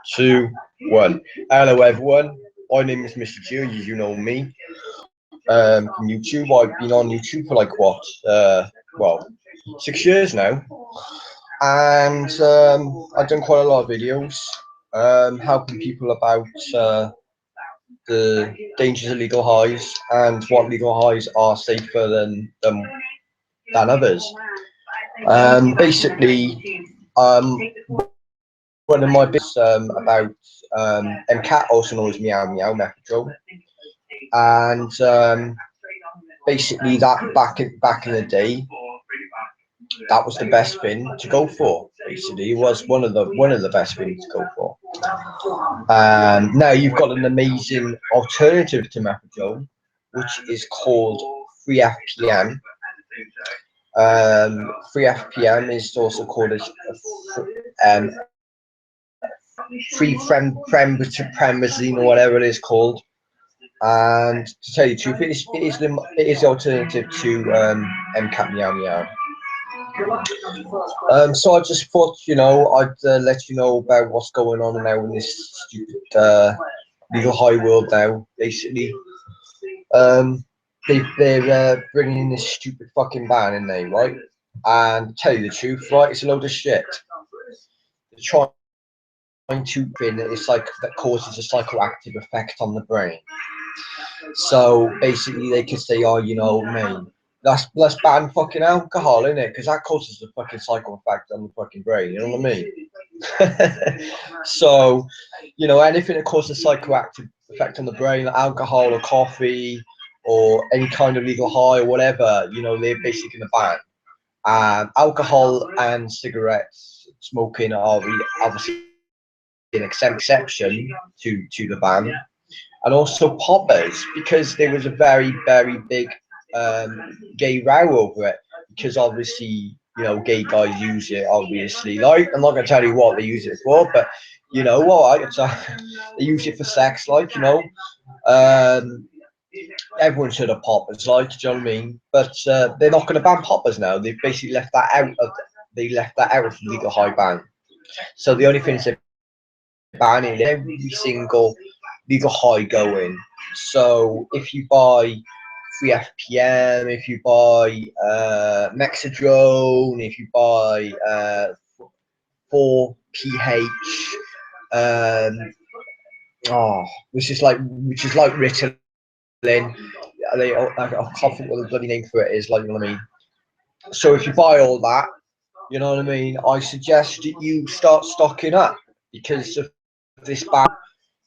Two, one. Hello everyone. My name is Mr. G, as you know me. From YouTube. I've been on YouTube for like what? Well, 6 years now. And I've done quite a lot of videos helping people about the dangers of legal highs and what legal highs are safer than others. Basically, one of my bits about MCAT, also known as Meow Meow Methadone, and basically that back in the day, that was the best thing to go for. Basically, it was one of the best things to go for. Now you've got an amazing alternative to methadone, which is called 3-FPM. 3-FPM is also called free premazine or whatever it is called. And to tell you the truth, it is the alternative to MCAT Meow Meow. So I just thought, I'd let you know about what's going on now in this stupid legal high world now. Basically, they're bringing in this stupid fucking ban, in they, right? And to tell you the truth, right, it's a load of shit. They're trying to bring it's like that causes a psychoactive effect on the brain. So basically, they could say, oh, man, let's ban fucking alcohol, innit? Because that causes a fucking psycho effect on the fucking brain. You know what I mean? So, anything that causes a psychoactive effect on the brain, like alcohol or coffee or any kind of legal high or whatever, they're basically going to ban. Alcohol and cigarettes smoking are obviously an exception to the ban. And also poppers, because there was a very, very big gay row over it, because obviously, gay guys use it, obviously. Like, I'm not going to tell you what they use it for, but you know what, they use it for sex, like, everyone should have poppers, like, do you know what I mean? But they're not going to ban poppers now. They've basically left that out of the legal high ban. So the only thing is they're banning every single legal high going. So if you buy 3-FPM, if you buy Mexadrone, if you buy 4-PH, which is like Ritalin. I can't think what the bloody name for it is. Like, you know what I mean? So if you buy all that, you know what I mean, I suggest that you start stocking up, because of this ban.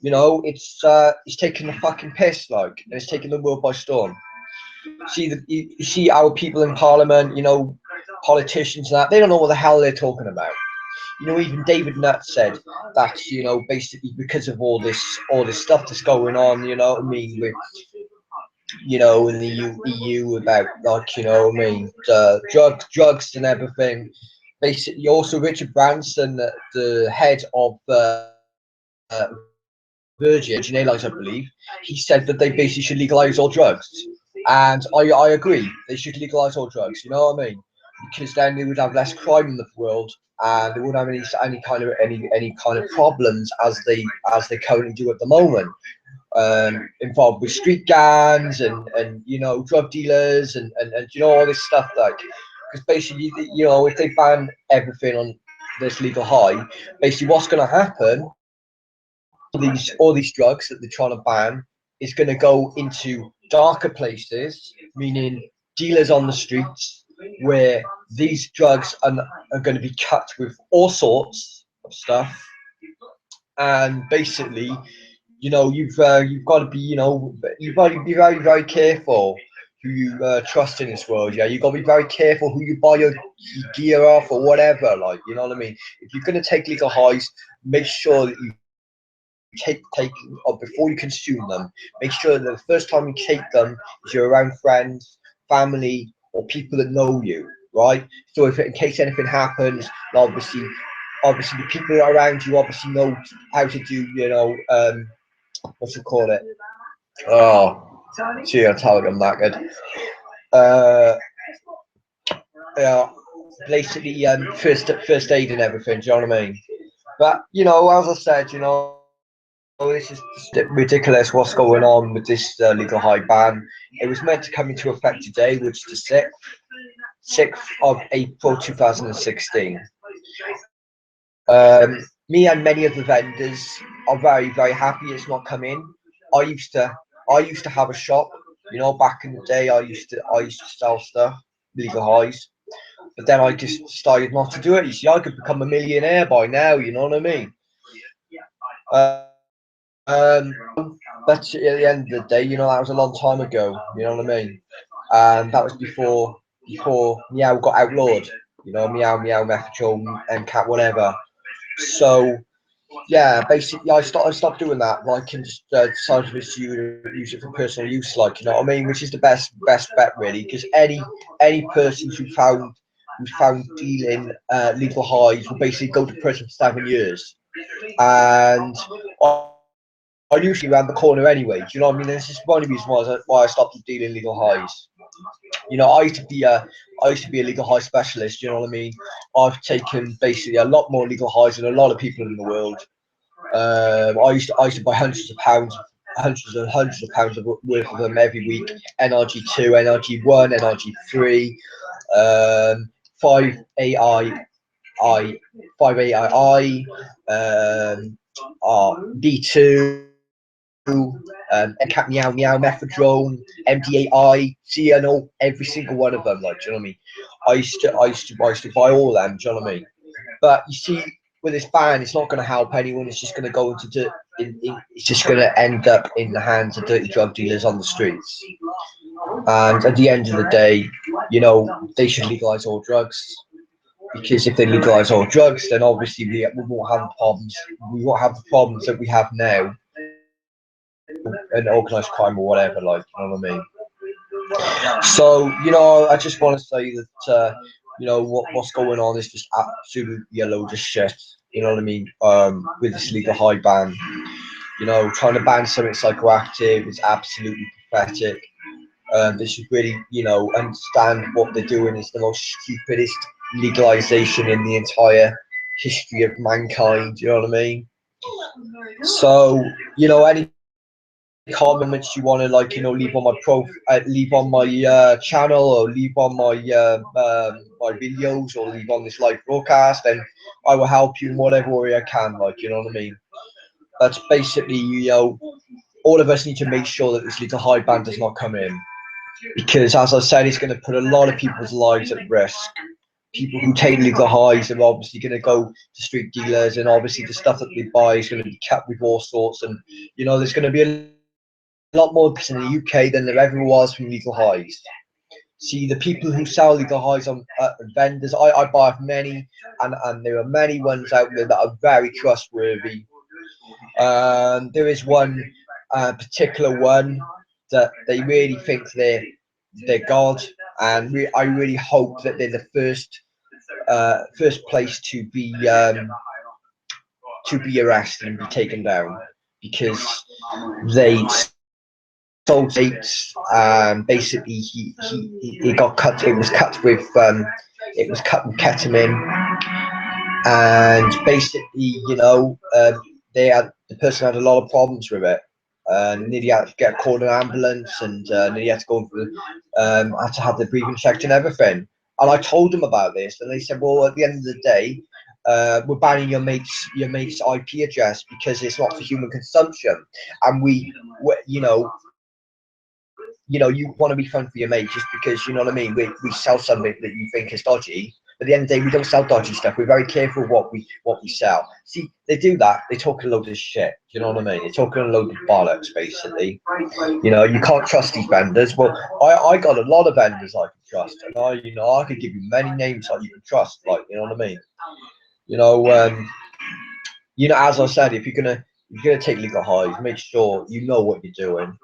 It's taking the fucking piss, like, and it's taking the world by storm. You see our people in Parliament, politicians and that, they don't know what the hell they're talking about. Even David Nutt said that, basically because of all this stuff that's going on, you know what I mean, with, in the EU about, like, drugs and everything. Basically, also Richard Branson, the head of Virgin Airlines, I believe, he said that they basically should legalize all drugs, and I agree. They should legalize all drugs. You know what I mean? Because then they would have less crime in the world, and they wouldn't have any kind of problems as they currently do at the moment. Involved with street gangs and drug dealers and all this stuff, like, because basically, if they ban everything on this legal high, basically what's going to happen, all these drugs that they're trying to ban is going to go into darker places, meaning dealers on the streets, where these drugs are going to be cut with all sorts of stuff. And basically, you've got to be, you've got to be very, very careful who you trust in this world. Yeah, you've got to be very careful who you buy your gear off or whatever. Like, you know what I mean? If you're going to take legal highs, make sure that you take or before you consume them, make sure that the first time you take them is you're around friends, family, or people that know you, right? So if in case anything happens, obviously the people that are around you obviously know how to do, what's it call it? Oh, gee, I'm telling I'm that good. Yeah, basically first aid and everything. Do you know what I mean? But you know, as I said, you know, this is ridiculous. What's going on with this legal high ban? It was meant to come into effect today, which is the sixth of April 2016. Me and many of the vendors are very happy it's not come in. I used to I used to have a shop, you know, back in the day. I used to sell stuff, legal highs. But then I just decided not to do it. You see, I could become a millionaire by now. You know what I mean? Um, but at the end of the day, you know, that was a long time ago. You know what I mean? And that was before Meow got outlawed. You know, Meow, Methodrone, MCAT, whatever. So yeah, basically, I stopped doing that. Like, and just decided to use it for personal use. Like, you know what I mean? Which is the best bet, really, because any person who's found dealing legal highs will basically go to prison for 7 years. And I usually around the corner anyway. Do you know what I mean? This is one of the reasons why I stopped dealing legal highs. You know, I used to be a legal high specialist. You know what I mean? I've taken basically a lot more legal highs than a lot of people in the world. I used to buy hundreds of pounds worth of them every week. NRG2, NRG1, NRG3, 5 AI, 5 AII, D2, MCAT Meow Meow, Methadone, MD8I, CNO, every single one of them. Like, do you know what I mean? I used to buy all of them. Do you know what I mean? But you see, with this ban, it's not going to help anyone. It's just going to go into it's just going to end up in the hands of dirty drug dealers on the streets. And at the end of the day, you know, they should legalize all drugs, because if they legalize all drugs, then obviously we won't have the problems. We won't have the problems that we have now in organized crime or whatever. Like, you know what I mean? So, you know, I just want to say that, you know, what's going on is just absolutely a load of shit. You know what I mean? With this legal high ban, you know, trying to ban something psychoactive is absolutely pathetic. They should really, you know, understand what they're doing is the most stupidest legalization in the entire history of mankind. You know what I mean? So, you know, any comments you want to, like, you know, leave on my leave on my channel, or leave on my my videos, or leave on this live broadcast, and I will help you in whatever way I can. Like, you know what I mean? That's basically, you know, all of us need to make sure that this little high ban does not come in, because as I said, it's going to put a lot of people's lives at risk. People who take legal highs are obviously going to go to street dealers, and obviously the stuff that they buy is going to be kept with all sorts, and you know, there's going to be a lot more in the UK than there ever was from legal highs. See, the people who sell legal highs on vendors, I buy off many, and there are many ones out there that are very trustworthy. There is one particular one that they really think they're God, and I really hope that they're the first place to be arrested and be taken down, because they sold dates. Basically, he got cut. It was cut with ketamine, and basically, you know, the person had a lot of problems with it. Nearly had to get called an ambulance, and nearly had to go for had to have the breathing checked and everything. And I told them about this, and they said, "Well, at the end of the day, we're banning your mate's IP address because it's not for human consumption, and you know, you want to be fun for your mate just because, you know what I mean, we sell something that you think is dodgy. But at the end of the day, we don't sell dodgy stuff. We're very careful what we sell. See, they do that. They talk a load of shit. Do you know what I mean? They're talking a load of bollocks, basically. You know, you can't trust these vendors. Well, I got a lot of vendors I can trust, and I could give you many names that you can trust. Like, you know what I mean? You know, as I said, if you're gonna take legal highs, make sure you know what you're doing.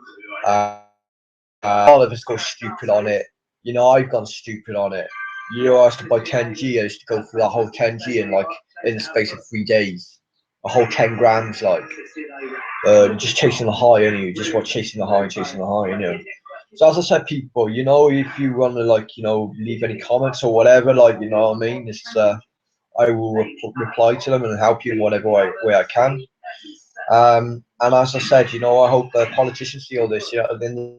A lot of us go stupid on it. You know, I've gone stupid on it. You know, I used to buy 10G. I used to go through that whole 10G in the space of 3 days. A whole 10 grams, like, just chasing the high, and you just want chasing the high and chasing the high, you know. So as I said, people, you know, if you want to, like, you know, leave any comments or whatever, like, you know what I mean, it's I will reply to them and help you in whatever way I can. And as I said, you know, I hope the politicians see all this. You know, at the end of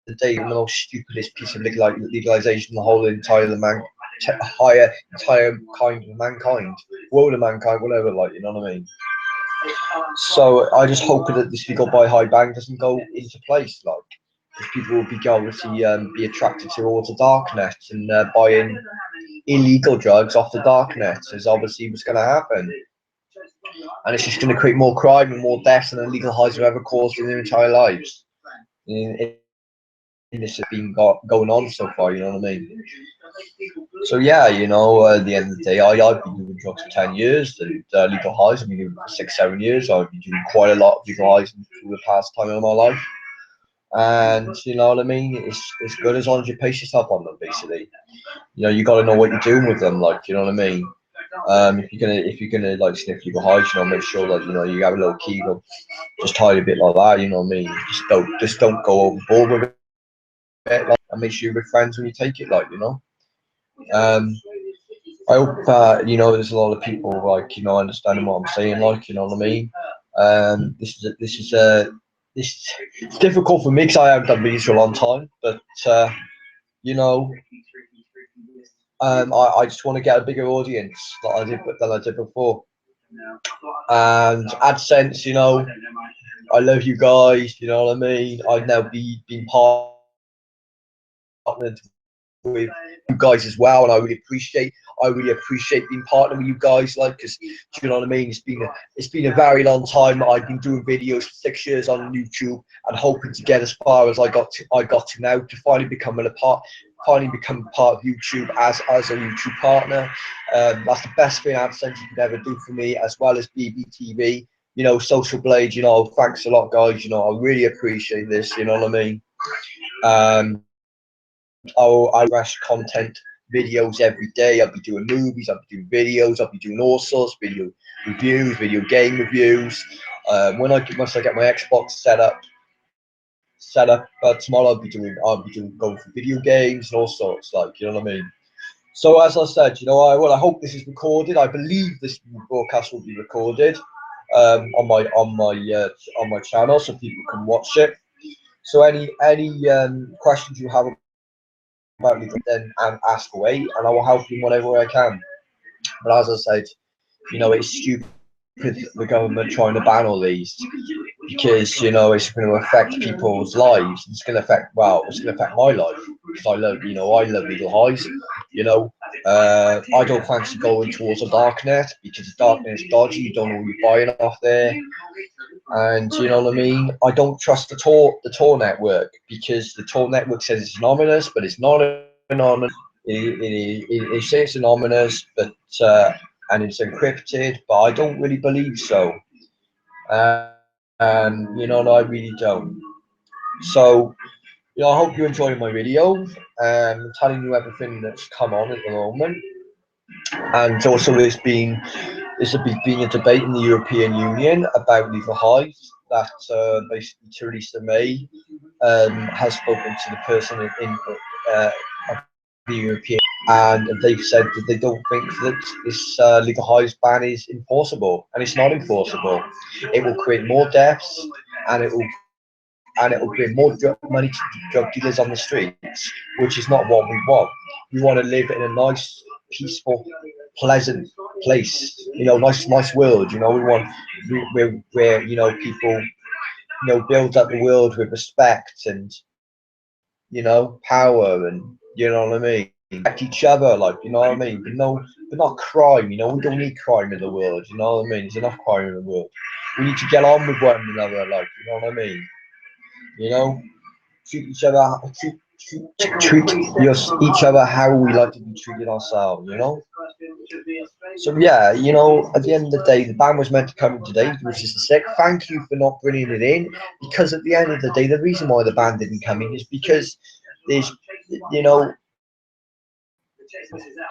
the day, the most stupidest piece of legalization, the whole entire entire kind of mankind, world of mankind, whatever. Like, you know what I mean? So I just hope that this legal buy high ban doesn't go into place. Like, because people will be obviously be attracted towards the dark net and buying illegal drugs off the dark net is obviously what's going to happen. And it's just going to create more crime and more deaths than illegal highs have ever caused in their entire lives. In this has been going on so far, you know what I mean? So yeah, you know, at the end of the day, I've been doing drugs for 10 years, and legal highs I've been doing for 6, 7 years. I've been doing quite a lot of legal highs for the past time of my life. And you know what I mean? It's good as long as you pace yourself on them, basically. You know, you got to know what you're doing with them, like, you know what I mean? If you're gonna like sniff legal highs, you know, make sure that you know you have a little kegel, just tiny bit like that, you know what I mean? Just don't go overboard with it, like, and make sure you're with friends when you take it, like, you know. Um, I hope you know there's a lot of people like, you know, understanding what I'm saying, like, you know what I mean. This it's difficult for me because I haven't done videos for a long time, but you know, I just want to get a bigger audience than I did before. And AdSense, you know, I love you guys, you know what I mean. I've now been partnered with you guys as well, and I really appreciate being partnered with you guys, like, because you know what I mean. It's been a very long time. I've been doing videos for 6 years on YouTube and hoping to get as far as I got to now, to finally become part of YouTube as a YouTube partner. That's the best thing AdSense you could ever do for me, as well as BBTV. You know, Social Blade. You know, thanks a lot, guys. You know, I really appreciate this. You know what I mean. I rush content videos every day. I'll be doing movies, I'll be doing videos, I'll be doing all sorts, video reviews, video game reviews. Once I get my Xbox set up tomorrow, I'll be doing going for video games and all sorts, like, you know what I mean. So as I said, you know, I hope this is recorded. I believe this broadcast will be recorded on my channel, so people can watch it. So any questions you have about me, then ask away, and I will help you whatever way I can. But as I said, you know, it's stupid the government trying to ban all these, because you know it's going to affect people's lives. It's going to affect my life, because I love legal highs. You know, I don't fancy going towards a dark net, because the dark net is dodgy. You don't know what you're buying off there. And you know what I mean. I don't trust the Tor network, because the Tor network says it's anonymous, but it's not anonymous. It says it's anonymous, but and it's encrypted, but I don't really believe so. And you know, I really don't. So you know, I hope you're enjoying my videos. I'm telling you everything that's come on at the moment. And also, there's been a debate in the European Union about legal highs, that basically Theresa May has spoken to the person in of the European, and they've said that they don't think that this legal highs ban is enforceable, and it's not enforceable. It will create more deaths, and it will bring more money to drug dealers on the streets, which is not what we want. We want to live in a nice, peaceful, pleasant place. You know, nice world. You know, where you know people, you know, build up the world with respect and, you know, power, and you know what I mean. Respect each other, like, you know what I mean. But not crime. You know, we don't need crime in the world. You know what I mean. There's enough crime in the world. We need to get on with one another, like, you know what I mean. You know, treat each other, treat each other how we like to be treated ourselves. You know. So yeah, you know, at the end of the day, the ban was meant to come in today, which is the 6th. Thank you for not bringing it in, because at the end of the day, the reason why the ban didn't come in is because there's, you know,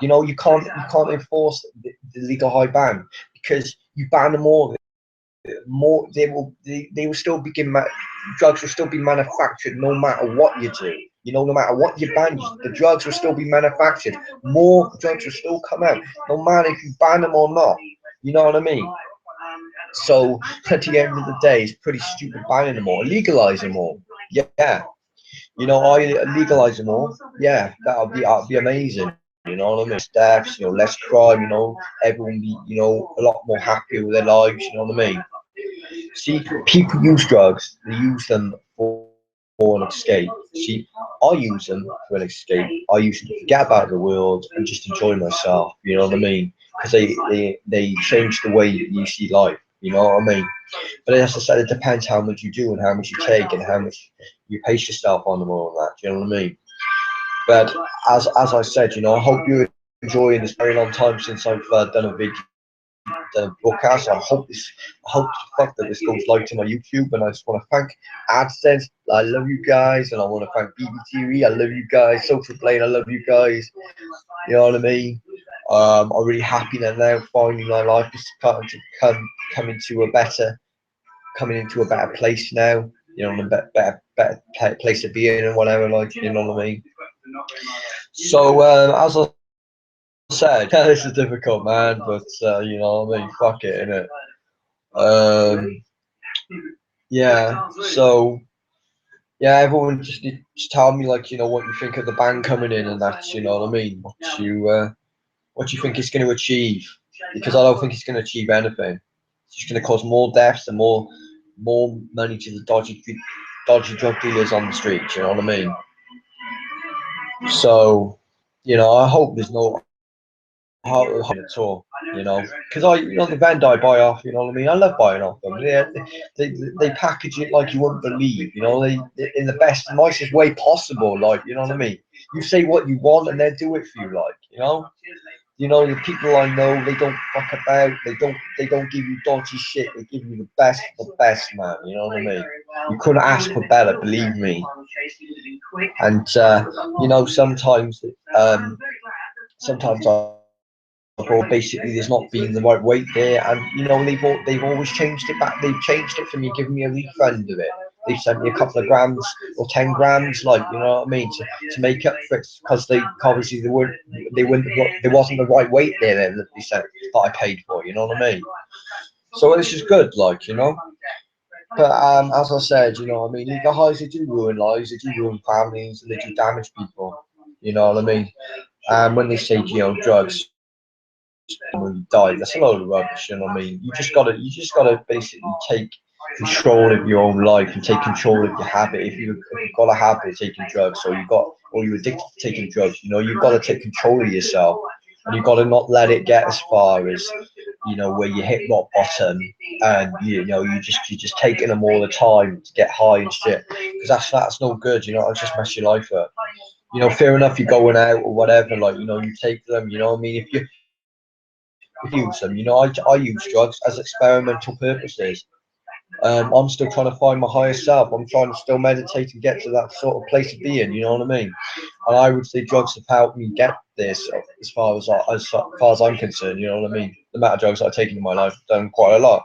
you can't enforce the legal high ban, because you ban them more, they will still begin drugs will still be manufactured no matter what you do, You know, no matter what you ban, the drugs will still be manufactured. More drugs will still come out, no matter if you ban them or not. You know what I mean? So at the end of the day, it's pretty stupid banning them all. Legalize them all. Yeah. You know, I legalize them all. Yeah, that'll be amazing. You know what I mean? Deaths, you know, less crime. You know, everyone be, you know, a lot more happy with their lives. You know what I mean? See, people use drugs. They use them for an escape. See, I use them for an escape. I use them to forget about the world and just enjoy myself. You know what I mean? Because they change the way you see life. You know what I mean? But as I said, it depends how much you do and how much you take and how much you pace yourself on them all that. You know what I mean? But as I said, you know, I hope you're enjoying this very long time since I've done a video, done a broadcast. I hope the fuck that this goes live to my YouTube. And I just want to thank AdSense. I love you guys, and I want to thank BBTV. I love you guys. Social Plane. I love you guys. You know what I mean? I'm really happy that now finally my life is starting to come into a better coming into a better place now, you know, a better place to be in and whatever, like, you know what I mean? So, as I said, this is difficult, man, but, you know what I mean? Fuck it, innit? Yeah, so, yeah, everyone just tell me, like, you know, what you think of the band coming in and that, you know what I mean? What you think it's going to achieve? Because I don't think it's going to achieve anything. It's just going to cause more deaths and more money to the dodgy drug dealers on the streets. You know what I mean? So, you know, I hope there's no harm at all. You know, because you know, the vendor I buy off. You know what I mean? I love buying off them. They package it like you wouldn't believe. You know, they in the best, nicest way possible. Like, you know what I mean? You say what you want, and they'll do it for you. Like, you know. You know, the people I know, they don't fuck about. They don't give you dodgy shit. They give you the best, man. You know what I mean? You couldn't ask for better, believe me. And you know, sometimes I thought basically there's not been the right weight there, and you know they've always changed it back. They've changed it for me, giving me a refund of it. They've sent me a couple of grams or 10 grams, like, you know what I mean, to make up for it, because they obviously there wasn't the right weight there then that they sent that I paid for. You know what I mean? So it's just good, like, you know. But as I said, you know what I mean, legal highs, they do ruin lives, they do ruin families, and they do damage people. You know what I mean? And when they say, you know, drugs when you die, that's a load of rubbish. You know what I mean? You just gotta basically take control of your own life and take control of your habit. If you've got a habit of taking drugs, or you're addicted to taking drugs, you know, you've got to take control of yourself, and you've got to not let it get as far as, you know, where you hit rock bottom, and you know you're just taking them all the time to get high and shit, because that's no good. You know, it'll just mess your life up. You know, fair enough, you're going out or whatever, like, you know, you take them, you know what I mean? If you use them, you know, I use drugs as experimental purposes. I'm still trying to find my higher self. I'm trying to still meditate and get to that sort of place of being, you know what I mean? And I would say drugs have helped me get this, as far as I'm concerned, you know what I mean? The amount of drugs I've taken in my life, I've done quite a lot.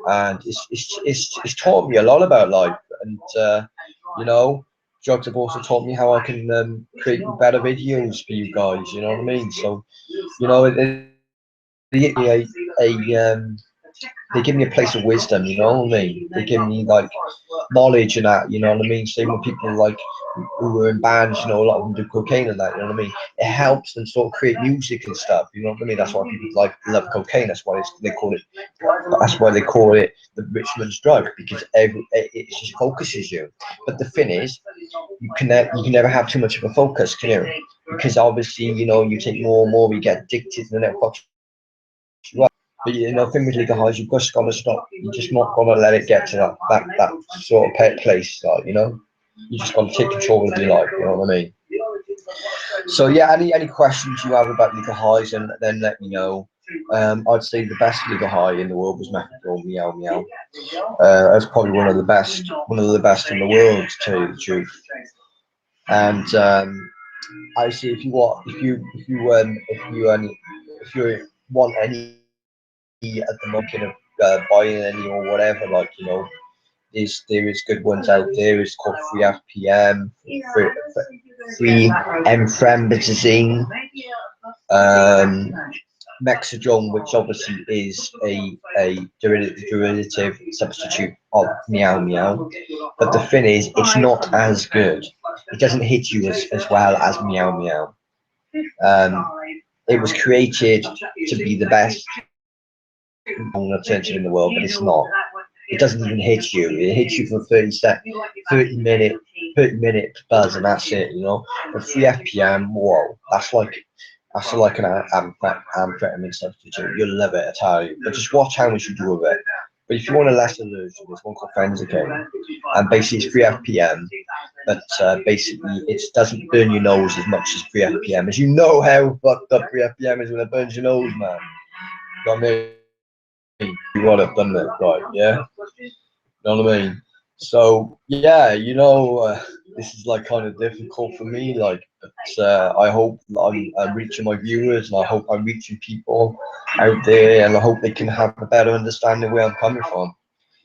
And it's taught me a lot about life. And, you know, drugs have also taught me how I can create better videos for you guys, you know what I mean? So, you know, they give me they give me a place of wisdom, you know what I mean? They give me like knowledge and that, you know what I mean? Same with people like who are in bands, you know, a lot of them do cocaine and that, you know what I mean? It helps them sort of create music and stuff, you know what I mean? That's why people like love cocaine. That's why they call it. That's why they call it the rich man's drug, because it just focuses you. But the thing is, you can never have too much of a focus, can you? Because obviously, you know, you take more and more, you get addicted, and then it fucks you up. But you know, thing with legal highs, you've just got to stop. You're just not gonna let it get to that sort of pet place, like, you know. You just got to take control of your life. You know what I mean? So yeah, any questions you have about legal highs, and then let me know. I'd say the best legal high in the world was methadone, meow meow. That's probably one of the best in the world, to tell you the truth. And I see, if you want any at the moment of buying any or whatever, like, you know, there is good ones out there. It's called free FPM, free emphramazine, um, Mexidrone, which obviously is a derivative substitute of meow meow. But the thing is, it's not as good. It doesn't hit you as well as meow meow. It was created to be the best alternative in the world, but it's not. It doesn't even hit you. It hits you for 30 minute buzz, and that's it. You know, but 3 FPM, whoa, that's like an amphetamine substitute. You'll love it, I tell you. But just watch how much you do with it. But if you want a less allergic, there's one called Fenzacaine, and basically it's 3 FPM, but basically it doesn't burn your nose as much as 3 FPM. As you know how fucked up 3 FPM is when it burns your nose, man. You know what I mean? You want it done it right, yeah. You know what I mean? So yeah, this is like kind of difficult for me, like, but I hope I'm reaching my viewers, and I hope I'm reaching people out there, and I hope they can have a better understanding where I'm coming from.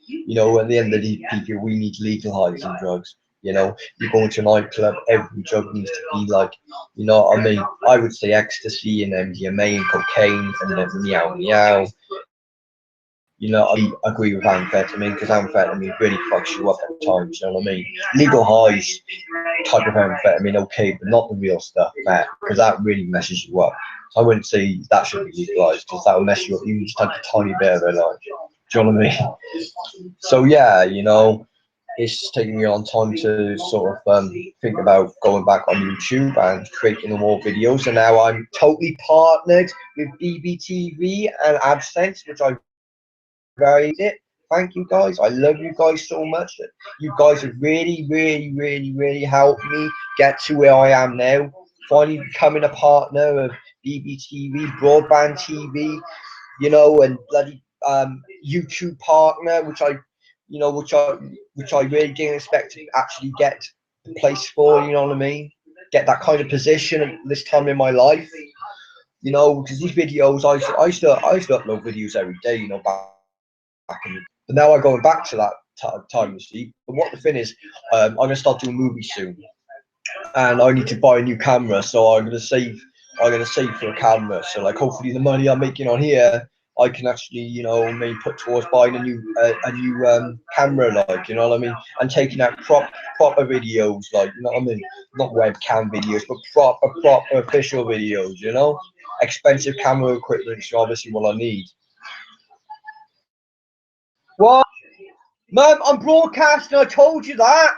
At the end of the day, we need legalizing drugs. You go into a nightclub, every drug needs to be like, you know what I mean? I would say ecstasy and MDMA and cocaine and then meow meow. I agree with amphetamine, because amphetamine really fucks you up at times, you know what I mean? Legal highs type of amphetamine, okay, but not the real stuff, because that really messes you up. So I wouldn't say that should be legalized, because that will mess you up. You just take a tiny bit of it, like, do you know what I mean? So yeah, it's taking me on time to sort of think about going back on YouTube and creating more videos. And now I'm totally partnered with BBTV and AdSense, which I very it. Thank you guys. I love you guys so much. You guys have really, really, really, really helped me get to where I am now. Finally becoming a partner of BBTV, broadband TV, and bloody YouTube partner, which I really didn't expect to actually get the place for. You know what I mean? Get that kind of position at this time in my life. Because these videos, I used to upload videos every day. Back in, but now I'm going back to that time, you see. But what the thing is, I'm gonna start doing movies soon, and I need to buy a new camera. So I'm gonna save for a camera. So like, hopefully, the money I'm making on here, I can actually, maybe put towards buying a new camera, like, you know what I mean, and taking out proper videos, like, you know what I mean, not webcam videos, but proper official videos. Expensive camera equipment is obviously what I need. What? Mum, I'm broadcasting, I told you that.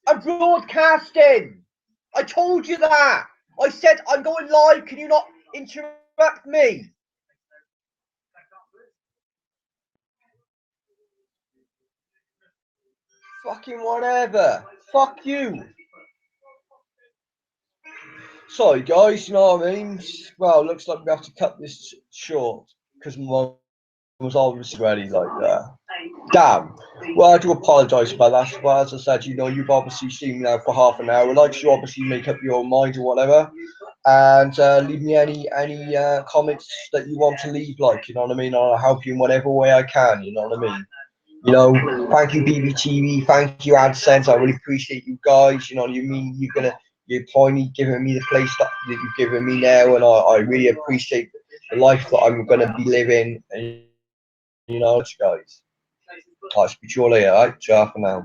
I'm broadcasting. I told you that. I said I'm going live. Can you not interrupt me? Fucking whatever. Fuck you. Sorry, guys, you know what I mean? Well, looks like we have to cut this short, because mum was obviously ready like that. Damn. Well, I do apologise about that. But as I said, you've obviously seen me now for half an hour. I'd like you obviously make up your mind or whatever, and leave me any comments that you want to leave. Like, you know what I mean? I'll help you in whatever way I can. You know what I mean? Thank you, BBTV. Thank you, AdSense. I really appreciate you guys. You're finally giving me the place that you've given me now, and I really appreciate the life that I'm gonna be living. And guys. I'll speak to you all later, alright? Ciao for now.